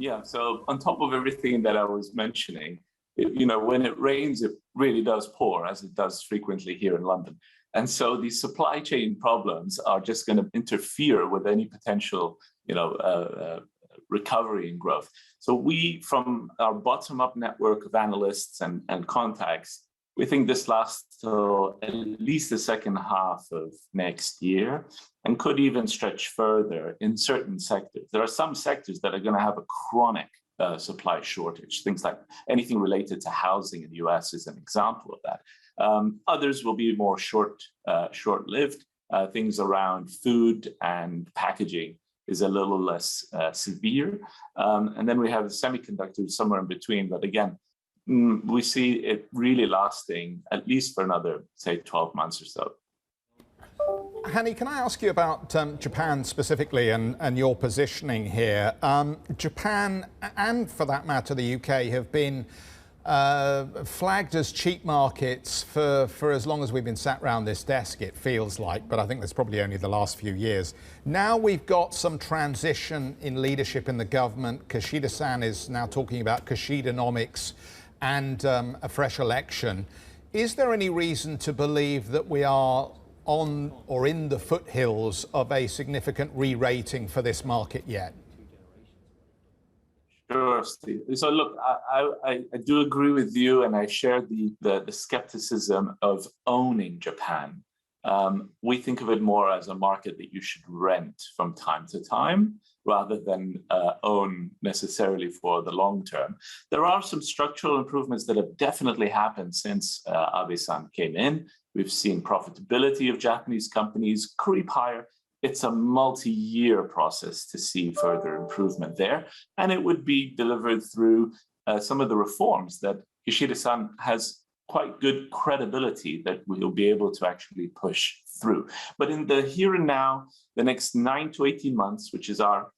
Yeah, so on top of everything that I was mentioning, when it rains, it really does pour, as it does frequently here in London. And so these supply chain problems are just going to interfere with any potential, recovery and growth. So we, from our bottom-up network of analysts and contacts, we think this lasts till at least the second half of next year and could even stretch further in certain sectors. There are some sectors that are going to have a chronic supply shortage. Things like anything related to housing in the US is an example of that. Others will be more short-lived. Things around food and packaging is a little less severe. And then we have semiconductors somewhere in between. But again, we see it really lasting at least for another, say, 12 months or so. Hani, can I ask you about Japan specifically and your positioning here? Japan, and for that matter, the UK, have been flagged as cheap markets for as long as we've been sat around this desk, it feels like, but I think that's probably only the last few years. Now we've got some transition in leadership in the government. Kishida-san is now talking about Kishidanomics and a fresh election. Is there any reason to believe that we are on or in the foothills of a significant re-rating for this market yet? Sure, Steve. So look, I do agree with you, and I share the skepticism of owning Japan. We think of it more as a market that you should rent from time to time rather than own necessarily for the long term. There are some structural improvements that have definitely happened since Abe-san came in. We've seen profitability of Japanese companies creep higher. It's a multi-year process to see further improvement there. And it would be delivered through some of the reforms that Kishida-san has quite good credibility that we'll be able to actually push through. But in the here and now, the next 9 to 18 months, which is our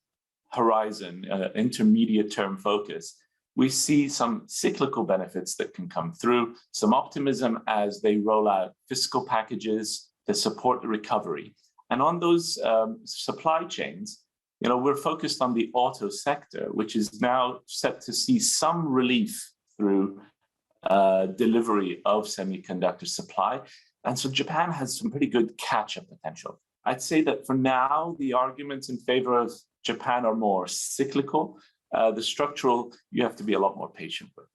horizon, intermediate term focus, we see some cyclical benefits that can come through, some optimism as they roll out fiscal packages to support the recovery. And on those supply chains, we're focused on the auto sector, which is now set to see some relief through delivery of semiconductor supply. And so Japan has some pretty good catch-up potential. I'd say that for now, the arguments in favor of Japan are more cyclical. The structural, you have to be a lot more patient with.